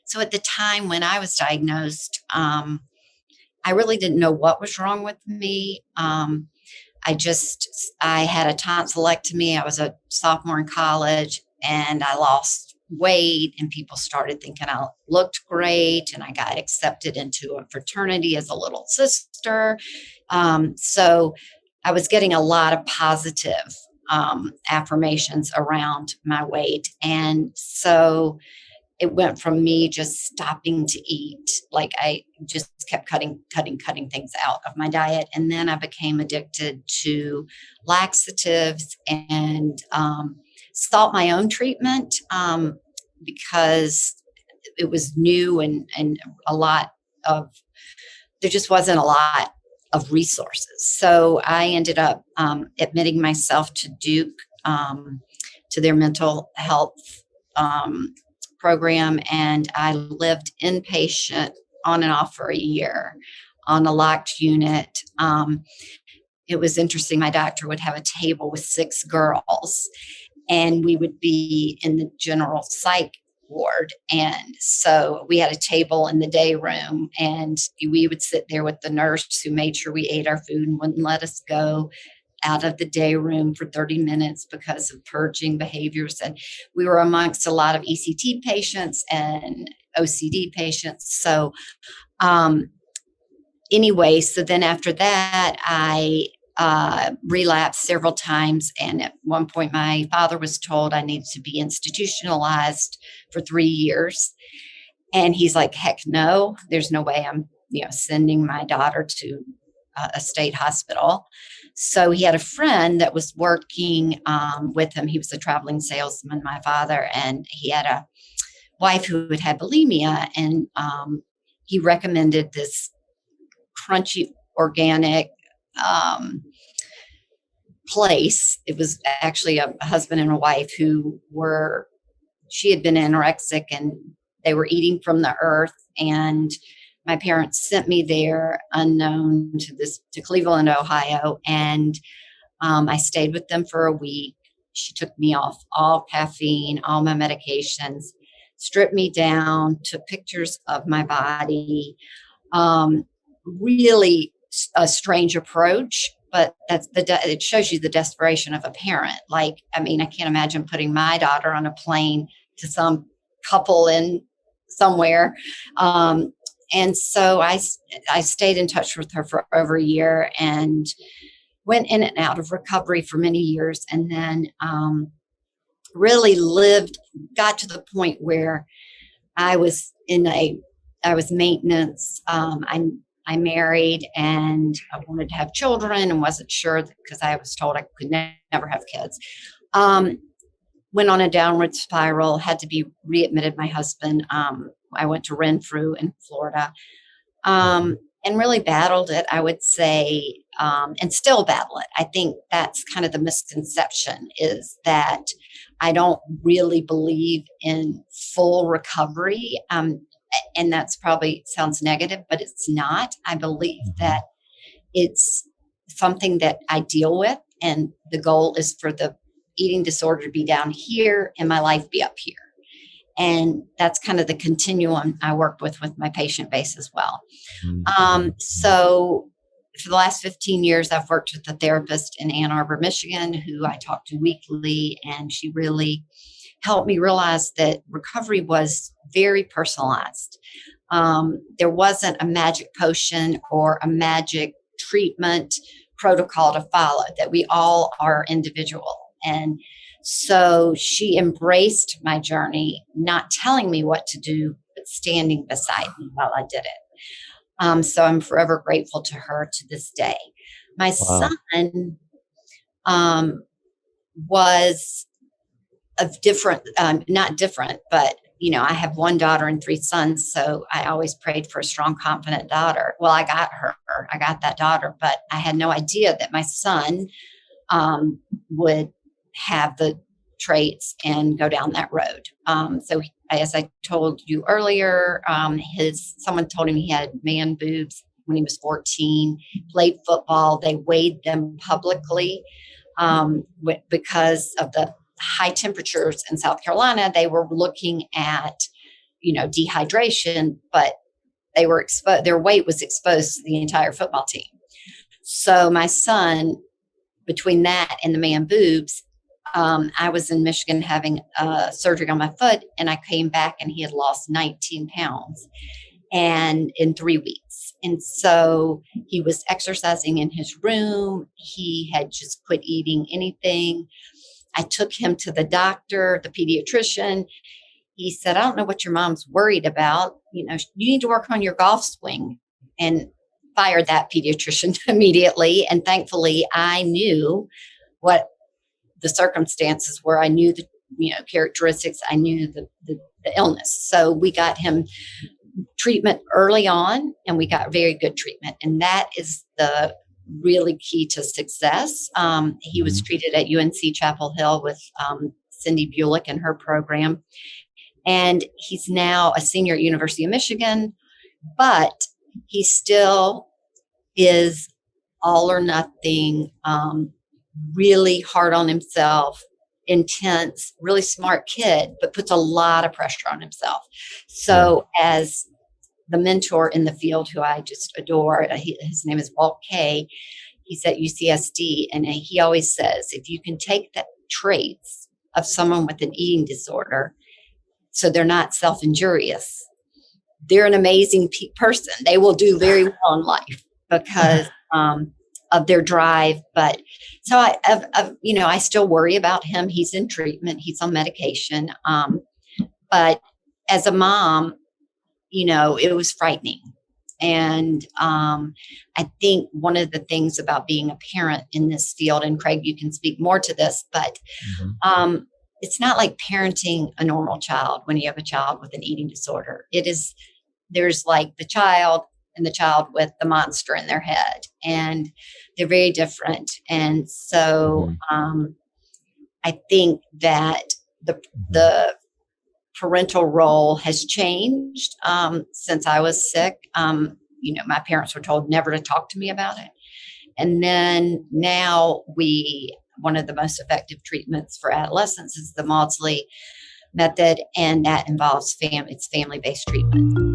So at the time when I was diagnosed, I really didn't know what was wrong with me. I had a tonsillectomy. I was a sophomore in college and I lost weight, and people started thinking I looked great, and I got accepted into a fraternity as a little sister. So I was getting a lot of positive affirmations around my weight. And so it went from me just stopping to eat. Like I just kept cutting things out of my diet. And then I became addicted to laxatives and sought my own treatment because it was new and a lot of, there just wasn't a lot of resources. So I ended up admitting myself to Duke, to their mental health program, and I lived inpatient on and off for a year on a locked unit. It was interesting. My doctor would have a table with 6 girls, and we would be in the general psych ward. And so we had a table in the day room, and we would sit there with the nurse who made sure we ate our food and wouldn't let us go out of the day room for 30 minutes because of purging behaviors. And we were amongst a lot of ECT patients and OCD patients. So anyway, so then after that, I relapsed several times. And at one point, my father was told I needed to be institutionalized for 3 years. And he's like, heck no, there's no way I'm sending my daughter to a state hospital. So he had a friend that was working with him. He was a traveling salesman, my father, and he had a wife who had had bulimia. And he recommended this crunchy organic place. It was actually a husband and a wife she had been anorexic and they were eating from the earth. And my parents sent me there unknown to Cleveland, Ohio. And I stayed with them for a week. She took me off all caffeine, all my medications, stripped me down, took pictures of my body. Really a strange approach, but it shows you the desperation of a parent. Like, I mean, I can't imagine putting my daughter on a plane to some couple in somewhere. And so I stayed in touch with her for over a year and went in and out of recovery for many years. And then really got to the point where I was maintenance. I married and I wanted to have children and wasn't sure because I was told I could never have kids. Went on a downward spiral, had to be readmitted. My husband, I went to Renfrew in Florida, and really battled it, I would say, and still battle it. I think that's kind of the misconception, is that I don't really believe in full recovery. And that's probably sounds negative, but it's not. I believe that it's something that I deal with, and the goal is for the eating disorder to be down here and my life be up here. And that's kind of the continuum I work with my patient base as well. So for the last 15 years, I've worked with a therapist in Ann Arbor, Michigan, who I talk to weekly, and she really helped me realize that recovery was very personalized. There wasn't a magic potion or a magic treatment protocol to follow, that we all are individual. And so she embraced my journey, not telling me what to do, but standing beside me while I did it. So I'm forever grateful to her to this day. My son was of different, not different, but I have one daughter and 3 sons. So I always prayed for a strong, confident daughter. Well, I got that daughter, but I had no idea that my son would have the traits and go down that road. So as I told you earlier, someone told him he had man boobs when he was 14, played football. They weighed them publicly because of the high temperatures in South Carolina. They were looking at dehydration, but they were exposed, their weight was exposed to the entire football team. So my son, between that and the man boobs, I was in Michigan having surgery on my foot, and I came back and he had lost 19 pounds and in 3 weeks. And so he was exercising in his room. He had just quit eating anything. I took him to the doctor, the pediatrician. He said, I don't know what your mom's worried about. You need to work on your golf swing, and fired that pediatrician immediately. And thankfully, I knew what the circumstances were. I knew the characteristics. I knew the illness. So we got him treatment early on, and we got very good treatment. And that is the really key to success. He was treated at UNC Chapel Hill with Cindy Bulick and her program. And he's now a senior at University of Michigan, but he still is all or nothing, really hard on himself, intense, really smart kid, but puts a lot of pressure on himself. So as the mentor in the field, who I just adore, his name is Walt Kay, he's at UCSD, and he always says, if you can take the traits of someone with an eating disorder, so they're not self-injurious, they're an amazing person. They will do very well in life because of their drive. But so I still worry about him. He's in treatment. He's on medication. But as a mom, it was frightening. And I think one of the things about being a parent in this field, and Craig, you can speak more to this, but it's not like parenting a normal child when you have a child with an eating disorder. There's like the child and the child with the monster in their head, and they're very different. And so I think that the parental role has changed since I was sick. My parents were told never to talk to me about it. And then now one of the most effective treatments for adolescents is the Maudsley method, and that involves it's family-based treatment.